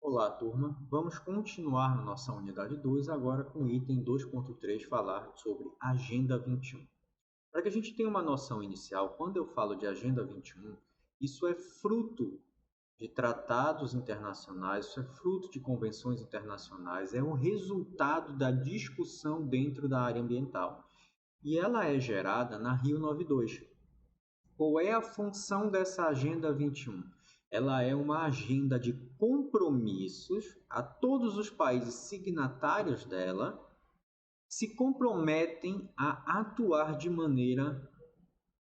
Olá, turma. Vamos continuar na nossa unidade 2, agora com o item 2.3, falar sobre Agenda 21. Para que a gente tenha uma noção inicial, quando eu falo de Agenda 21, isso é fruto de tratados internacionais, isso é fruto de convenções internacionais, é um resultado da discussão dentro da área ambiental. E ela é gerada na Rio 92. Qual é a função dessa Agenda 21? Ela é uma agenda de compromissos a todos os países signatários dela se comprometem a atuar de maneira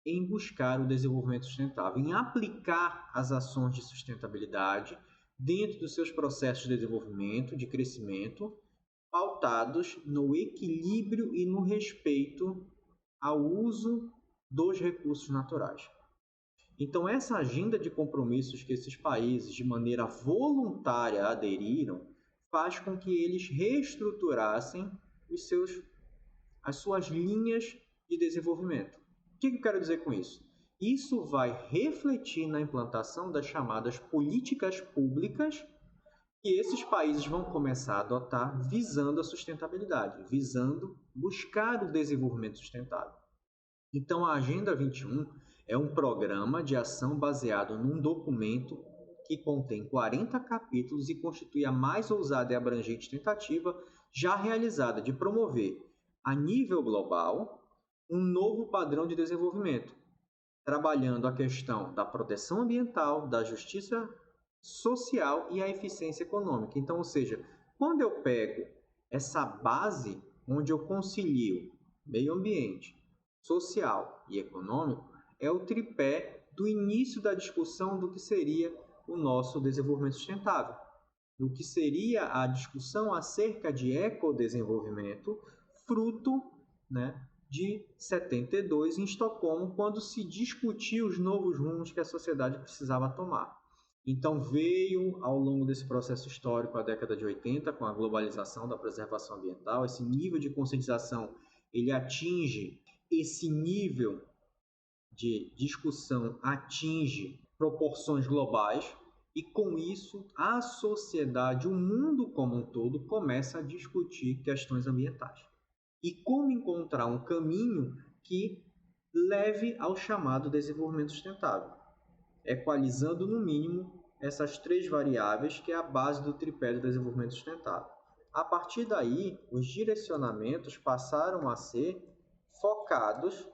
em buscar o desenvolvimento sustentável, em aplicar as ações de sustentabilidade dentro dos seus processos de desenvolvimento, de crescimento, pautados no equilíbrio e no respeito ao uso dos recursos naturais. Então, essa agenda de compromissos que esses países, de maneira voluntária, aderiram, faz com que eles reestruturassem as suas linhas de desenvolvimento. O que eu quero dizer com isso? Isso vai refletir na implantação das chamadas políticas públicas que esses países vão começar a adotar visando a sustentabilidade, visando buscar o desenvolvimento sustentável. Então, a Agenda 21 é um programa de ação baseado num documento que contém 40 capítulos e constitui a mais ousada e abrangente tentativa já realizada de promover, a nível global, um novo padrão de desenvolvimento, trabalhando a questão da proteção ambiental, da justiça social e a eficiência econômica. Então, ou seja, quando eu pego essa base onde eu concilio meio ambiente, social e econômico, é o tripé do início da discussão do que seria o nosso desenvolvimento sustentável, do que seria a discussão acerca de ecodesenvolvimento, fruto, de 72 em Estocolmo, quando se discutiu os novos rumos que a sociedade precisava tomar. Então veio, ao longo desse processo histórico, a década de 80, com a globalização da preservação ambiental, esse nível de conscientização, ele atinge esse nível de discussão atinge proporções globais e, com isso, a sociedade, o mundo como um todo, começa a discutir questões ambientais. E como encontrar um caminho que leve ao chamado desenvolvimento sustentável, equalizando, no mínimo, essas três variáveis que é a base do tripé do desenvolvimento sustentável. A partir daí, os direcionamentos passaram a ser focados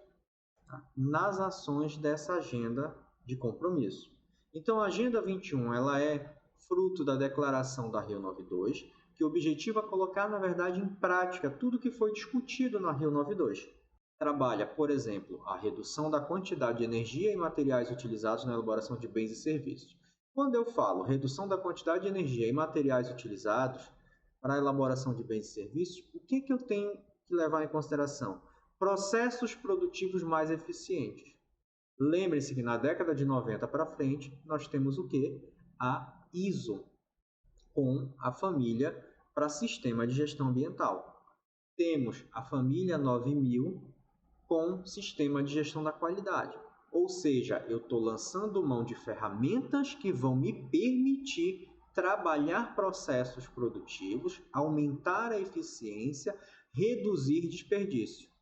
nas ações dessa agenda de compromisso. Então, a Agenda 21 ela é fruto da declaração da Rio 92, que objetiva colocar, na verdade, em prática tudo que foi discutido na Rio 92. Trabalha, por exemplo, a redução da quantidade de energia e materiais utilizados na elaboração de bens e serviços. Quando eu falo redução da quantidade de energia e materiais utilizados para a elaboração de bens e serviços, o que eu tenho que levar em consideração? Processos produtivos mais eficientes. Lembre-se que na década de 90 para frente, nós temos o quê? A ISO, com a família para sistema de gestão ambiental. Temos a família 9000 com sistema de gestão da qualidade. Ou seja, eu estou lançando mão de ferramentas que vão me permitir trabalhar processos produtivos, aumentar a eficiência, reduzir desperdício.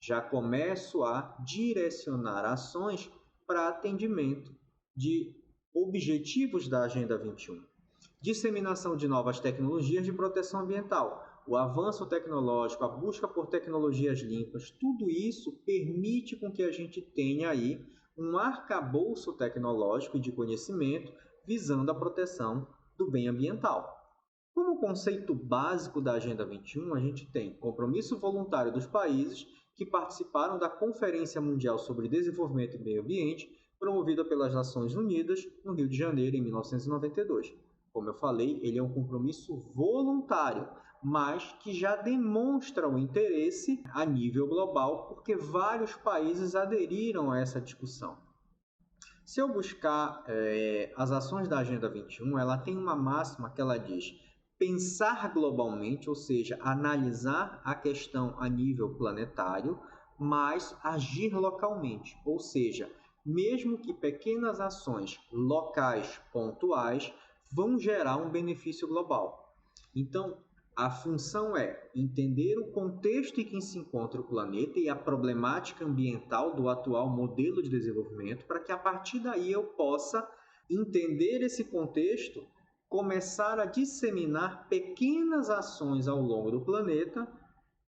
Já começo a direcionar ações para atendimento de objetivos da Agenda 21. Disseminação de novas tecnologias de proteção ambiental, o avanço tecnológico, a busca por tecnologias limpas, tudo isso permite com que a gente tenha aí um arcabouço tecnológico e de conhecimento visando a proteção do bem ambiental. Como conceito básico da Agenda 21, a gente tem compromisso voluntário dos países que participaram da Conferência Mundial sobre Desenvolvimento e Meio Ambiente, promovida pelas Nações Unidas no Rio de Janeiro, em 1992. Como eu falei, ele é um compromisso voluntário, mas que já demonstra o interesse a nível global, porque vários países aderiram a essa discussão. Se eu buscar as ações da Agenda 21, ela tem uma máxima que ela diz: pensar globalmente, ou seja, analisar a questão a nível planetário, mas agir localmente, ou seja, mesmo que pequenas ações locais pontuais vão gerar um benefício global. Então, a função é entender o contexto em que se encontra o planeta e a problemática ambiental do atual modelo de desenvolvimento, para que a partir daí eu possa entender esse contexto, começar a disseminar pequenas ações ao longo do planeta,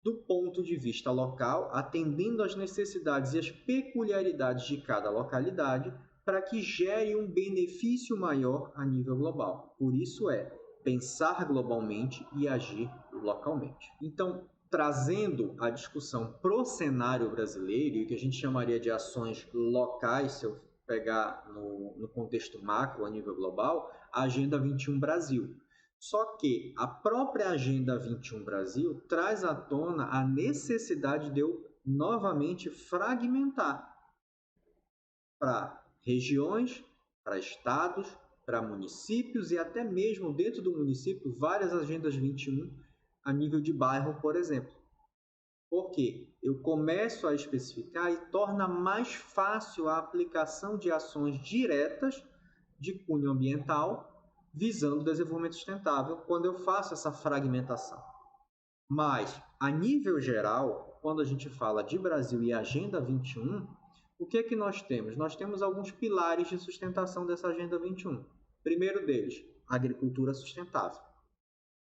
do ponto de vista local, atendendo às necessidades e às peculiaridades de cada localidade, para que gere um benefício maior a nível global. Por isso pensar globalmente e agir localmente. Então, trazendo a discussão para o cenário brasileiro, e o que a gente chamaria de ações locais, se eu pegar no contexto macro a nível global, a Agenda 21 Brasil. Só que a própria Agenda 21 Brasil traz à tona a necessidade de eu novamente fragmentar para regiões, para estados, para municípios e até mesmo dentro do município várias agendas 21 a nível de bairro, por exemplo. Porque eu começo a especificar e torna mais fácil a aplicação de ações diretas de cunho ambiental visando o desenvolvimento sustentável quando eu faço essa fragmentação. Mas, a nível geral, quando a gente fala de Brasil e Agenda 21, o que é que nós temos? Nós temos alguns pilares de sustentação dessa Agenda 21. Primeiro deles, agricultura sustentável.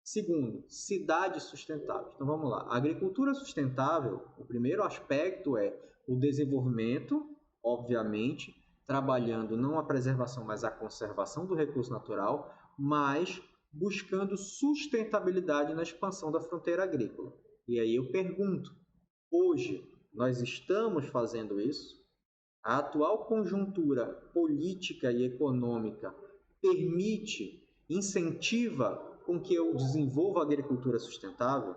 Segundo, cidades sustentáveis. Então vamos lá. A agricultura sustentável, o primeiro aspecto é o desenvolvimento, obviamente, trabalhando não a preservação, mas a conservação do recurso natural, mas buscando sustentabilidade na expansão da fronteira agrícola. E aí eu pergunto, hoje nós estamos fazendo isso? A atual conjuntura política e econômica permite, incentiva com que eu desenvolva a agricultura sustentável?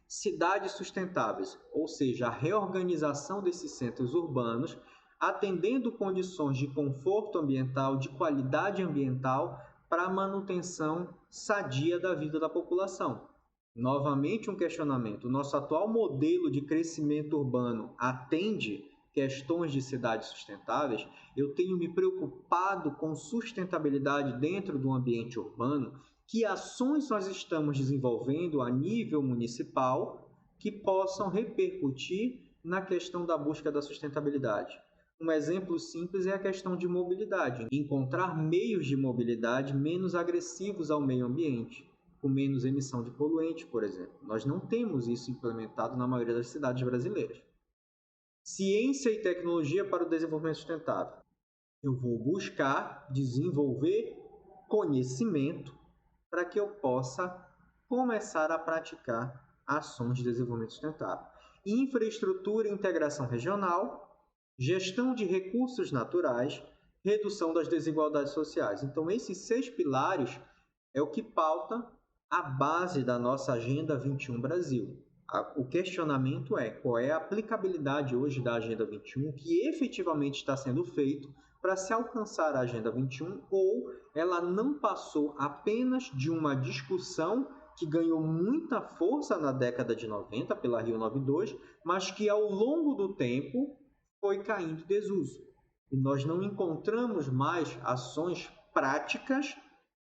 Cidades sustentáveis, ou seja, a reorganização desses centros urbanos, atendendo condições de conforto ambiental, de qualidade ambiental, para a manutenção sadia da vida da população. Novamente um questionamento, o nosso atual modelo de crescimento urbano atende questões de cidades sustentáveis? Eu tenho me preocupado com sustentabilidade dentro do ambiente urbano? Que ações nós estamos desenvolvendo a nível municipal que possam repercutir na questão da busca da sustentabilidade? Um exemplo simples é a questão de mobilidade. Encontrar meios de mobilidade menos agressivos ao meio ambiente, com menos emissão de poluentes, por exemplo. Nós não temos isso implementado na maioria das cidades brasileiras. Ciência e tecnologia para o desenvolvimento sustentável. Eu vou buscar desenvolver conhecimento para que eu possa começar a praticar ações de desenvolvimento sustentável. Infraestrutura e integração regional, gestão de recursos naturais, redução das desigualdades sociais. Então, esses 6 pilares é o que pauta a base da nossa Agenda 21 Brasil. O questionamento é qual é a aplicabilidade hoje da Agenda 21, que efetivamente está sendo feito para se alcançar a Agenda 21, ou ela não passou apenas de uma discussão que ganhou muita força na década de 90 pela Rio 92, mas que ao longo do tempo foi caindo em desuso. E nós não encontramos mais ações práticas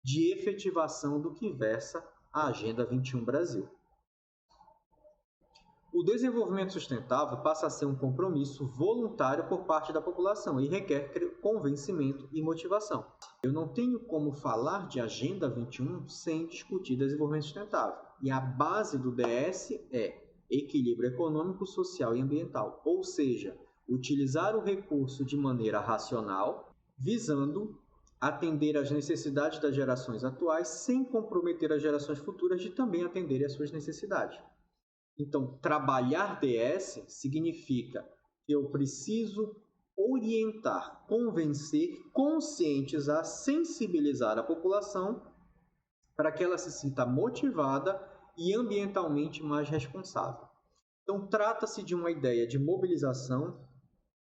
de efetivação do que versa a Agenda 21 Brasil. O desenvolvimento sustentável passa a ser um compromisso voluntário por parte da população e requer convencimento e motivação. Eu não tenho como falar de Agenda 21 sem discutir desenvolvimento sustentável. E a base do DS é equilíbrio econômico, social e ambiental, ou seja, utilizar o recurso de maneira racional, visando atender às necessidades das gerações atuais sem comprometer as gerações futuras de também atenderem às suas necessidades. Então, trabalhar DS significa que eu preciso orientar, convencer, conscientizar, sensibilizar a população para que ela se sinta motivada e ambientalmente mais responsável. Então, trata-se de uma ideia de mobilização,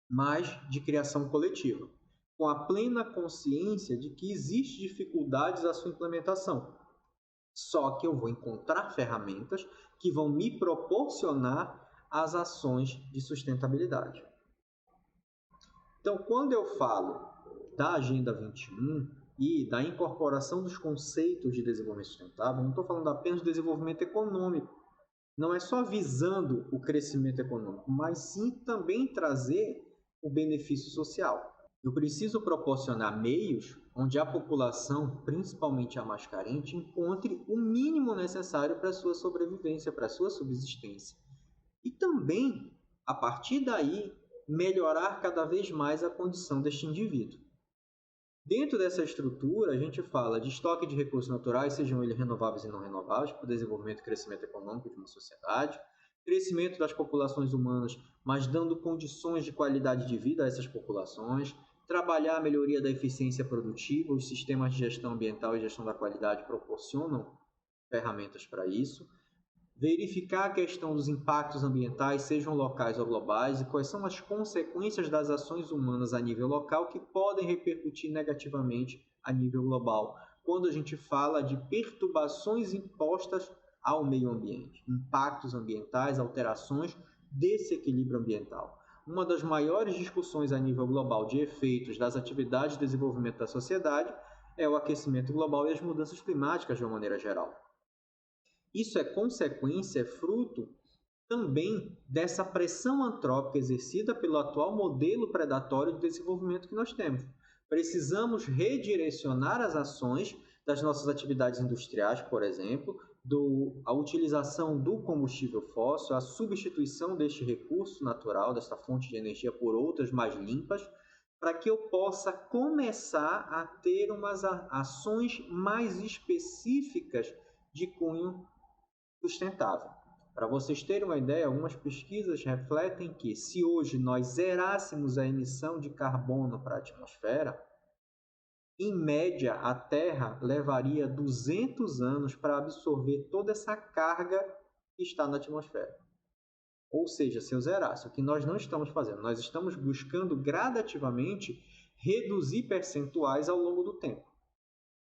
mas de criação coletiva, com a plena consciência de que existem dificuldades à sua implementação. Só que eu vou encontrar ferramentas que vão me proporcionar as ações de sustentabilidade. Então, quando eu falo da Agenda 21, e da incorporação dos conceitos de desenvolvimento sustentável, não estou falando apenas de desenvolvimento econômico, não é só visando o crescimento econômico, mas sim também trazer o benefício social. Eu preciso proporcionar meios onde a população, principalmente a mais carente, encontre o mínimo necessário para a sua sobrevivência, para a sua subsistência. E também, a partir daí, melhorar cada vez mais a condição deste indivíduo. Dentro dessa estrutura, a gente fala de estoque de recursos naturais, sejam eles renováveis e não renováveis, para o desenvolvimento e crescimento econômico de uma sociedade, crescimento das populações humanas, mas dando condições de qualidade de vida a essas populações, trabalhar a melhoria da eficiência produtiva, os sistemas de gestão ambiental e gestão da qualidade proporcionam ferramentas para isso, verificar a questão dos impactos ambientais, sejam locais ou globais, e quais são as consequências das ações humanas a nível local que podem repercutir negativamente a nível global, quando a gente fala de perturbações impostas ao meio ambiente, impactos ambientais, alterações desse equilíbrio ambiental. Uma das maiores discussões a nível global de efeitos das atividades de desenvolvimento da sociedade é o aquecimento global e as mudanças climáticas de uma maneira geral. Isso é consequência, é fruto também dessa pressão antrópica exercida pelo atual modelo predatório de desenvolvimento que nós temos. Precisamos redirecionar as ações das nossas atividades industriais, por exemplo, a utilização do combustível fóssil, a substituição deste recurso natural, desta fonte de energia, por outras mais limpas, para que eu possa começar a ter umas ações mais específicas de cunho sustentável. Para vocês terem uma ideia, algumas pesquisas refletem que se hoje nós zerássemos a emissão de carbono para a atmosfera, em média a Terra levaria 200 anos para absorver toda essa carga que está na atmosfera. Ou seja, se eu zerasse, o que nós não estamos fazendo, nós estamos buscando gradativamente reduzir percentuais ao longo do tempo.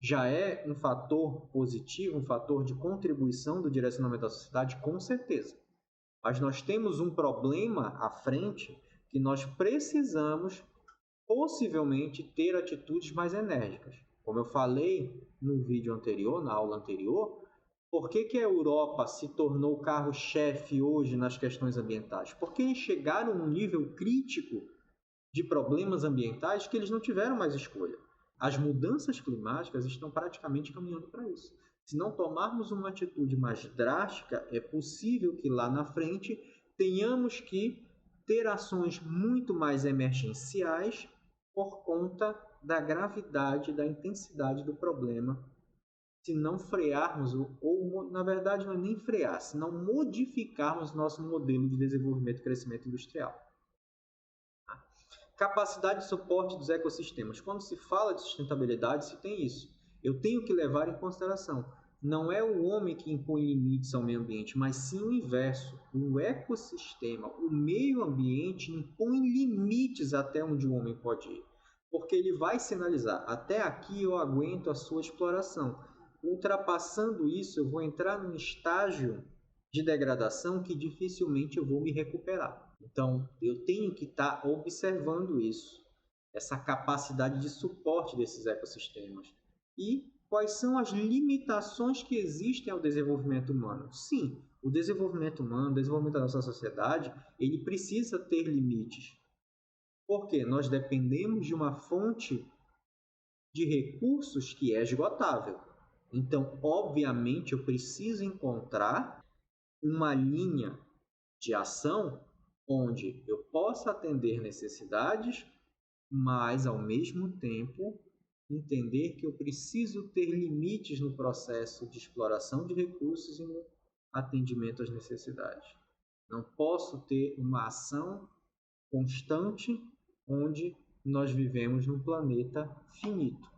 Já é um fator positivo, um fator de contribuição do direcionamento da sociedade, com certeza. Mas nós temos um problema à frente que nós precisamos, possivelmente, ter atitudes mais enérgicas. Como eu falei no vídeo anterior, na aula anterior, por que a Europa se tornou o carro-chefe hoje nas questões ambientais? Porque eles chegaram a um nível crítico de problemas ambientais que eles não tiveram mais escolha. As mudanças climáticas estão praticamente caminhando para isso. Se não tomarmos uma atitude mais drástica, é possível que lá na frente tenhamos que ter ações muito mais emergenciais por conta da gravidade, da intensidade do problema, se não frearmos, ou na verdade não é nem frear, se não modificarmos nosso modelo de desenvolvimento e crescimento industrial. Capacidade de suporte dos ecossistemas. Quando se fala de sustentabilidade, se tem isso. Eu tenho que levar em consideração. Não é o homem que impõe limites ao meio ambiente, mas sim o inverso. O ecossistema, o meio ambiente impõe limites até onde o homem pode ir. Porque ele vai sinalizar, até aqui eu aguento a sua exploração. Ultrapassando isso, eu vou entrar num estágio de degradação que dificilmente eu vou me recuperar. Então, eu tenho que estar observando isso, essa capacidade de suporte desses ecossistemas. E quais são as limitações que existem ao desenvolvimento humano? Sim, o desenvolvimento humano, o desenvolvimento da nossa sociedade, ele precisa ter limites. Porque nós dependemos de uma fonte de recursos que é esgotável. Então, obviamente, eu preciso encontrar uma linha de ação onde eu possa atender necessidades, mas, ao mesmo tempo, entender que eu preciso ter limites no processo de exploração de recursos e no atendimento às necessidades. Não posso ter uma ação constante onde nós vivemos num planeta finito.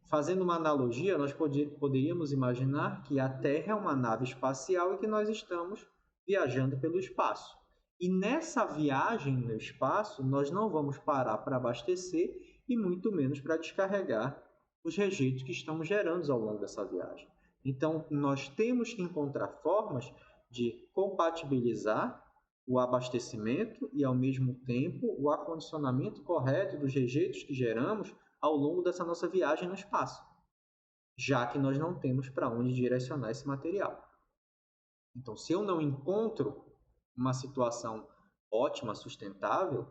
Fazendo uma analogia, nós poderíamos imaginar que a Terra é uma nave espacial e que nós estamos viajando pelo espaço. E nessa viagem no espaço, nós não vamos parar para abastecer e muito menos para descarregar os rejeitos que estamos gerando ao longo dessa viagem. Então, nós temos que encontrar formas de compatibilizar o abastecimento e, ao mesmo tempo, o acondicionamento correto dos rejeitos que geramos ao longo dessa nossa viagem no espaço, já que nós não temos para onde direcionar esse material. Então, se eu não encontro uma situação ótima, sustentável,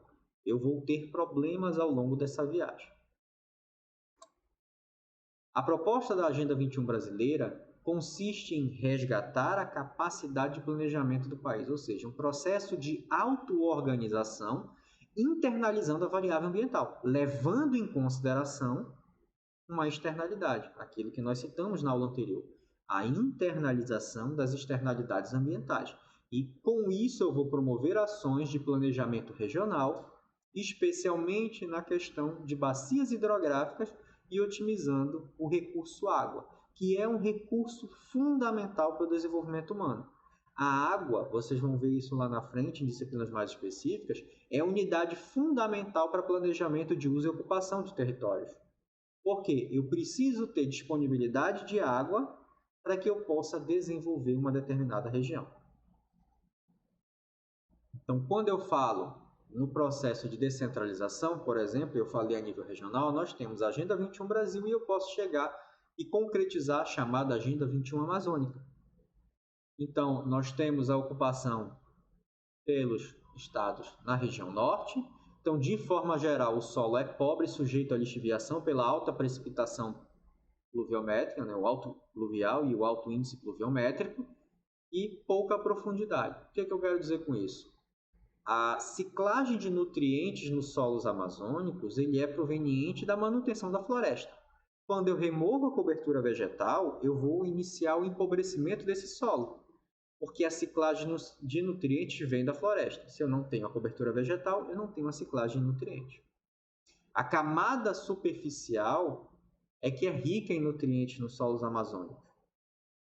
eu vou ter problemas ao longo dessa viagem. A proposta da Agenda 21 brasileira consiste em resgatar a capacidade de planejamento do país, ou seja, um processo de auto-organização internalizando a variável ambiental, levando em consideração uma externalidade, aquilo que nós citamos na aula anterior, a internalização das externalidades ambientais. E com isso eu vou promover ações de planejamento regional, especialmente na questão de bacias hidrográficas e otimizando o recurso água, que é um recurso fundamental para o desenvolvimento humano. A água, vocês vão ver isso lá na frente, em disciplinas mais específicas, é unidade fundamental para planejamento de uso e ocupação de territórios. Porque eu preciso ter disponibilidade de água para que eu possa desenvolver uma determinada região. Então, quando eu falo no processo de descentralização, por exemplo, eu falei a nível regional, nós temos a Agenda 21 Brasil e eu posso chegar e concretizar a chamada Agenda 21 Amazônica. Então, nós temos a ocupação pelos estados na região norte. Então, de forma geral, o solo é pobre, sujeito à lixiviação pela alta precipitação pluviométrica, o alto pluvial e o alto índice pluviométrico, e pouca profundidade. O que eu quero dizer com isso? A ciclagem de nutrientes nos solos amazônicos ele é proveniente da manutenção da floresta. Quando eu removo a cobertura vegetal, eu vou iniciar o empobrecimento desse solo, porque a ciclagem de nutrientes vem da floresta. Se eu não tenho a cobertura vegetal, eu não tenho a ciclagem de nutrientes. A camada superficial é que é rica em nutrientes nos solos amazônicos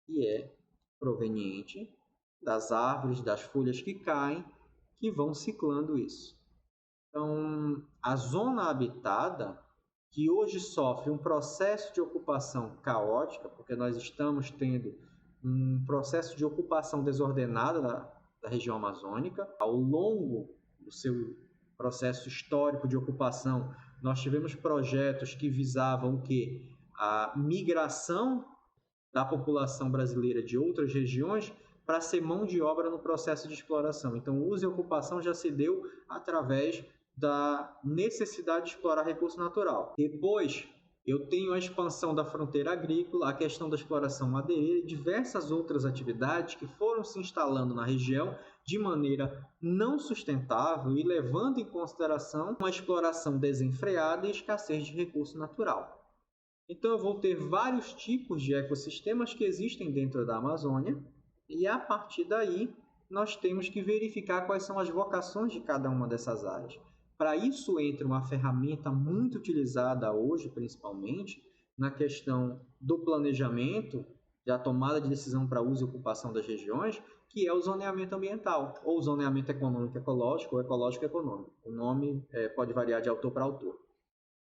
e é proveniente das árvores, das folhas que caem, que vão ciclando isso. Então, a zona habitada, que hoje sofre um processo de ocupação caótica, porque nós estamos tendo um processo de ocupação desordenada da região amazônica, ao longo do seu processo histórico de ocupação, nós tivemos projetos que visavam o quê? A migração da população brasileira de outras regiões para ser mão de obra no processo de exploração. Então, o uso e ocupação já se deu através da necessidade de explorar recurso natural. Depois, eu tenho a expansão da fronteira agrícola, a questão da exploração madeireira e diversas outras atividades que foram se instalando na região de maneira não sustentável e levando em consideração uma exploração desenfreada e escassez de recurso natural. Então, eu vou ter vários tipos de ecossistemas que existem dentro da Amazônia e, a partir daí, nós temos que verificar quais são as vocações de cada uma dessas áreas. Para isso, entra uma ferramenta muito utilizada hoje, principalmente, na questão do planejamento, da tomada de decisão para uso e ocupação das regiões, que é o zoneamento ambiental, ou zoneamento econômico-ecológico ou ecológico-econômico. O nome pode variar de autor para autor.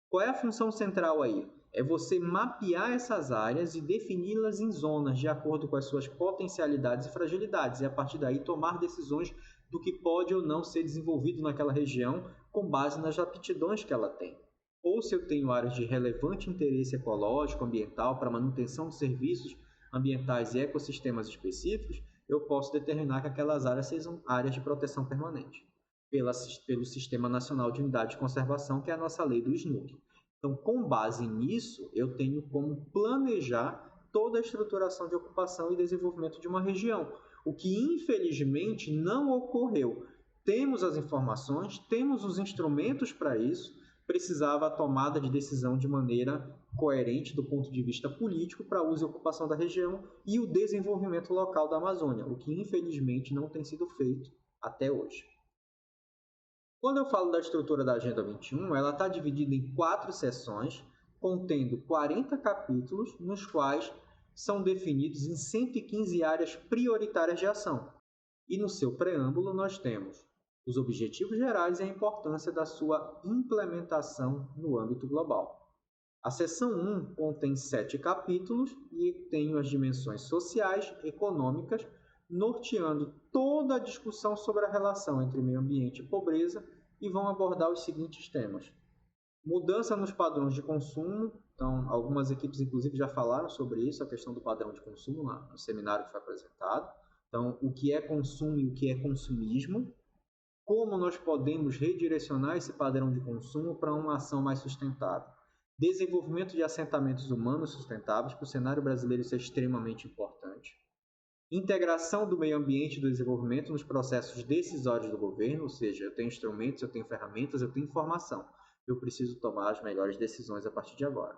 Qual é a função central aí? É você mapear essas áreas e defini-las em zonas de acordo com as suas potencialidades e fragilidades, e a partir daí tomar decisões do que pode ou não ser desenvolvido naquela região com base nas aptidões que ela tem. Ou se eu tenho áreas de relevante interesse ecológico, ambiental, para manutenção de serviços ambientais e ecossistemas específicos, eu posso determinar que aquelas áreas sejam áreas de proteção permanente, pelo Sistema Nacional de Unidade de Conservação, que é a nossa lei do SNUC. Então, com base nisso, eu tenho como planejar toda a estruturação de ocupação e desenvolvimento de uma região, o que infelizmente não ocorreu. Temos as informações, temos os instrumentos para isso, precisava a tomada de decisão de maneira coerente do ponto de vista político para uso e ocupação da região e o desenvolvimento local da Amazônia, o que infelizmente não tem sido feito até hoje. Quando eu falo da estrutura da Agenda 21, ela está dividida em 4 seções, contendo 40 capítulos, nos quais são definidos em 115 áreas prioritárias de ação. E no seu preâmbulo nós temos os objetivos gerais e a importância da sua implementação no âmbito global. A seção 1 contém 7 capítulos e tem as dimensões sociais, econômicas, norteando toda a discussão sobre a relação entre meio ambiente e pobreza, e vão abordar os seguintes temas: Mudança nos padrões de consumo. Então, algumas equipes, inclusive, já falaram sobre isso, a questão do padrão de consumo no seminário que foi apresentado. Então, o que é consumo e o que é consumismo. Como nós podemos redirecionar esse padrão de consumo para uma ação mais sustentável. Desenvolvimento de assentamentos humanos sustentáveis, para o cenário brasileiro isso é extremamente importante. Integração do meio ambiente e do desenvolvimento nos processos decisórios do governo, ou seja, eu tenho instrumentos, eu tenho ferramentas, eu tenho informação. Eu preciso tomar as melhores decisões a partir de agora.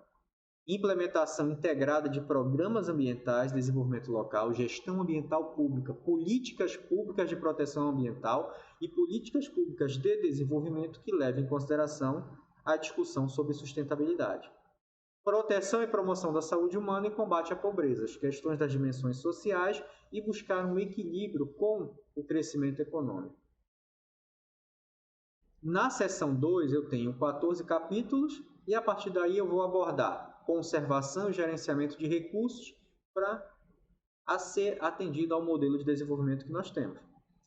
Implementação integrada de programas ambientais, desenvolvimento local, gestão ambiental pública, políticas públicas de proteção ambiental e políticas públicas de desenvolvimento que levem em consideração a discussão sobre sustentabilidade. Proteção e promoção da saúde humana e combate à pobreza, as questões das dimensões sociais e buscar um equilíbrio com o crescimento econômico. Na seção 2 eu tenho 14 capítulos e a partir daí eu vou abordar conservação e gerenciamento de recursos para ser atendido ao modelo de desenvolvimento que nós temos.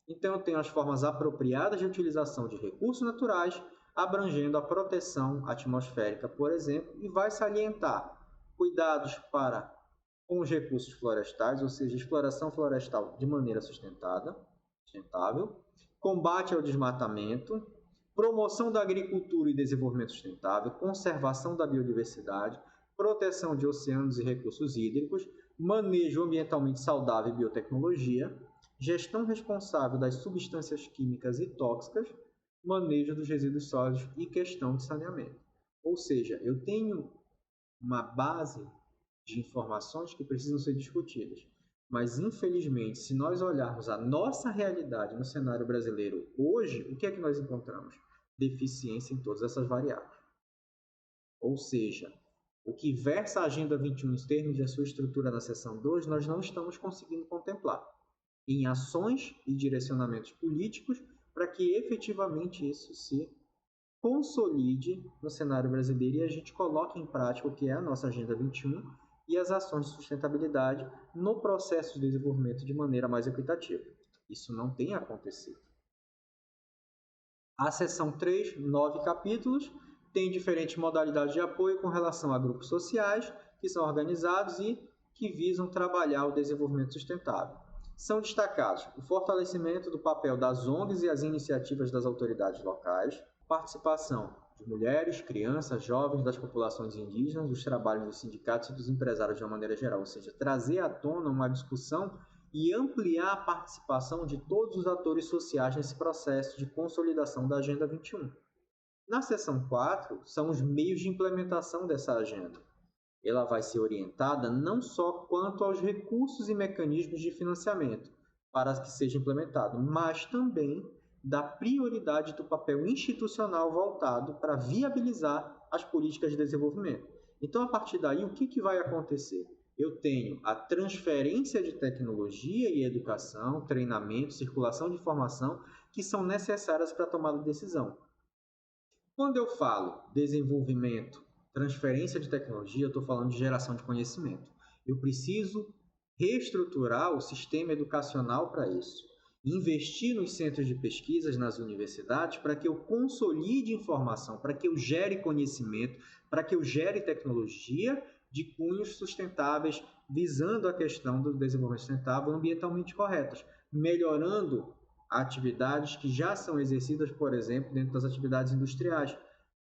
Então eu tenho as formas apropriadas de utilização de recursos naturais, abrangendo a proteção atmosférica, por exemplo, e vai salientar cuidados com os recursos florestais, ou seja, exploração florestal de maneira sustentável, combate ao desmatamento, promoção da agricultura e desenvolvimento sustentável, conservação da biodiversidade, proteção de oceanos e recursos hídricos, manejo ambientalmente saudável e biotecnologia, gestão responsável das substâncias químicas e tóxicas, manejo dos resíduos sólidos e questão de saneamento. Ou seja, eu tenho uma base de informações que precisam ser discutidas. Mas, infelizmente, se nós olharmos a nossa realidade no cenário brasileiro hoje, o que é que nós encontramos? Deficiência em todas essas variáveis. Ou seja, o que versa a Agenda 21 em termos de sua estrutura na seção 2, nós não estamos conseguindo contemplar em ações e direcionamentos políticos para que efetivamente isso se consolide no cenário brasileiro e a gente coloque em prática o que é a nossa Agenda 21 e as ações de sustentabilidade no processo de desenvolvimento de maneira mais equitativa. Isso não tem acontecido. A seção 3, 9 capítulos, tem diferentes modalidades de apoio com relação a grupos sociais que são organizados e que visam trabalhar o desenvolvimento sustentável. São destacados o fortalecimento do papel das ONGs e as iniciativas das autoridades locais, participação de mulheres, crianças, jovens, das populações indígenas, dos trabalhos dos sindicatos e dos empresários de uma maneira geral, ou seja, trazer à tona uma discussão e ampliar a participação de todos os atores sociais nesse processo de consolidação da Agenda 21. Na seção 4, são os meios de implementação dessa agenda. Ela vai ser orientada não só quanto aos recursos e mecanismos de financiamento para que seja implementado, mas também da prioridade do papel institucional voltado para viabilizar as políticas de desenvolvimento. Então, a partir daí, o que vai acontecer? Eu tenho a transferência de tecnologia e educação, treinamento, circulação de informação que são necessárias para a tomada de decisão. Quando eu falo desenvolvimento, transferência de tecnologia, eu estou falando de geração de conhecimento. Eu preciso reestruturar o sistema educacional para isso. Investir nos centros de pesquisas, nas universidades, para que eu consolide informação, para que eu gere conhecimento, para que eu gere tecnologia de cunhos sustentáveis, visando a questão do desenvolvimento sustentável ambientalmente corretas, melhorando atividades que já são exercidas, por exemplo, dentro das atividades industriais.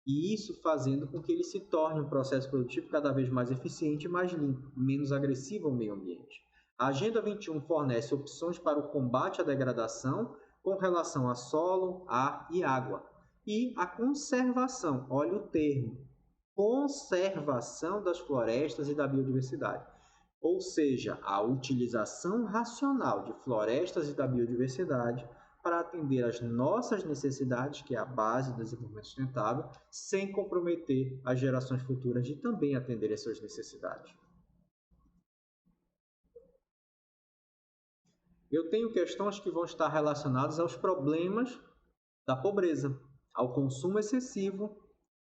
E isso fazendo com que ele se torne um processo produtivo cada vez mais eficiente e mais limpo, menos agressivo ao meio ambiente. A Agenda 21 fornece opções para o combate à degradação com relação a solo, ar e água. E a conservação, olha o termo, conservação das florestas e da biodiversidade. Ou seja, a utilização racional de florestas e da biodiversidade para atender às nossas necessidades, que é a base do desenvolvimento sustentável, sem comprometer as gerações futuras de também atender às suas necessidades. Eu tenho questões que vão estar relacionadas aos problemas da pobreza, ao consumo excessivo,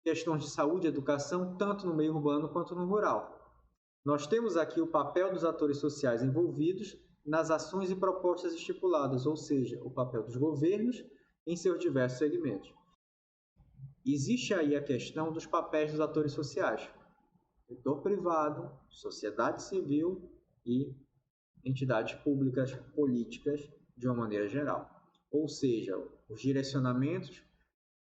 questões de saúde e educação, tanto no meio urbano quanto no rural. Nós temos aqui o papel dos atores sociais envolvidos nas ações e propostas estipuladas, ou seja, o papel dos governos em seus diversos segmentos. Existe aí a questão dos papéis dos atores sociais, setor privado, sociedade civil e entidades públicas, políticas, de uma maneira geral. Ou seja, os direcionamentos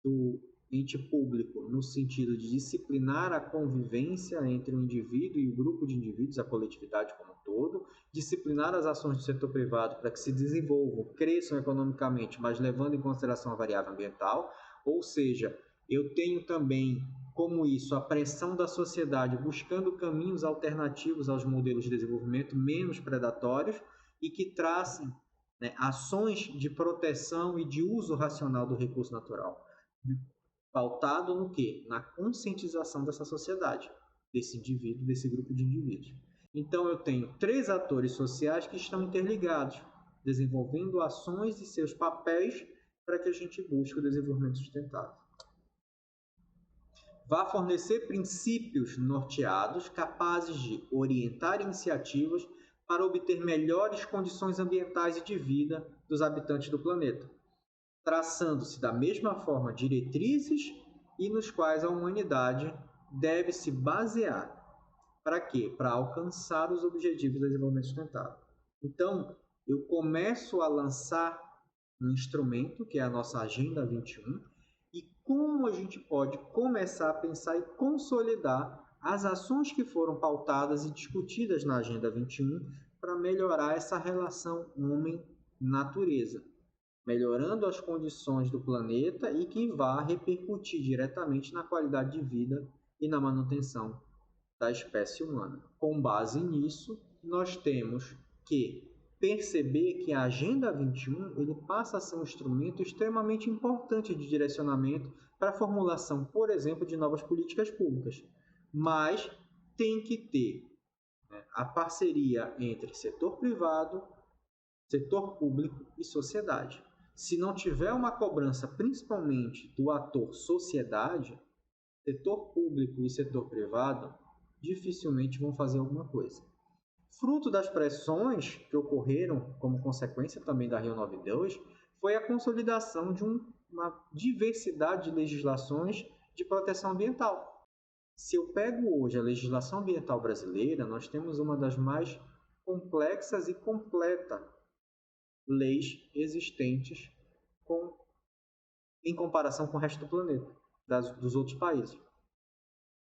do ente público no sentido de disciplinar a convivência entre o indivíduo e o grupo de indivíduos, a coletividade como um todo, disciplinar as ações do setor privado para que se desenvolvam, cresçam economicamente, mas levando em consideração a variável ambiental, ou seja, eu tenho também como isso a pressão da sociedade buscando caminhos alternativos aos modelos de desenvolvimento menos predatórios e que tracem, né, ações de proteção e de uso racional do recurso natural, pautado no quê? Na conscientização dessa sociedade, desse indivíduo, desse grupo de indivíduos. Então eu tenho três atores sociais que estão interligados, desenvolvendo ações e seus papéis para que a gente busque o desenvolvimento sustentável. Vá fornecer princípios norteados capazes de orientar iniciativas para obter melhores condições ambientais e de vida dos habitantes do planeta, traçando-se da mesma forma diretrizes e nos quais a humanidade deve se basear. Para quê? Para alcançar os objetivos do desenvolvimento sustentável. Então, eu começo a lançar um instrumento, que é a nossa Agenda 21, e como a gente pode começar a pensar e consolidar as ações que foram pautadas e discutidas na Agenda 21 para melhorar essa relação homem-natureza, melhorando as condições do planeta e que vá repercutir diretamente na qualidade de vida e na manutenção da espécie humana. Com base nisso, nós temos que perceber que a Agenda 21 ele passa a ser um instrumento extremamente importante de direcionamento para a formulação, por exemplo, de novas políticas públicas. Mas tem que ter, né, a parceria entre setor privado, setor público e sociedade. Se não tiver uma cobrança, principalmente do ator sociedade, setor público e setor privado dificilmente vão fazer alguma coisa. Fruto das pressões que ocorreram como consequência também da Rio 92 foi a consolidação de uma diversidade de legislações de proteção ambiental. Se eu pego hoje a legislação ambiental brasileira, nós temos uma das mais complexas e completa leis existentes em comparação com o resto do planeta, dos outros países.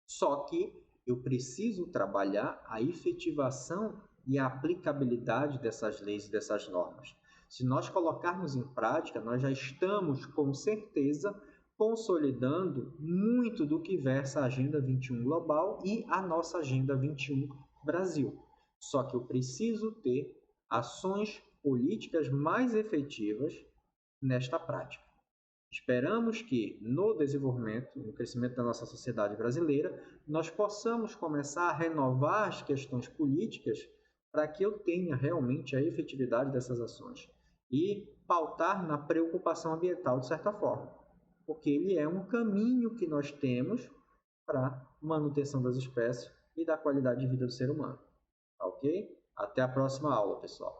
Só que eu preciso trabalhar a efetivação e a aplicabilidade dessas leis e dessas normas. Se nós colocarmos em prática, nós já estamos, com certeza, consolidando muito do que versa a Agenda 21 Global e a nossa Agenda 21 Brasil. Só que eu preciso ter ações políticas mais efetivas nesta prática. Esperamos que, no desenvolvimento, no crescimento da nossa sociedade brasileira, nós possamos começar a renovar as questões políticas para que eu tenha realmente a efetividade dessas ações e pautar na preocupação ambiental, de certa forma, porque ele é um caminho que nós temos para a manutenção das espécies e da qualidade de vida do ser humano. Ok? Até a próxima aula, pessoal.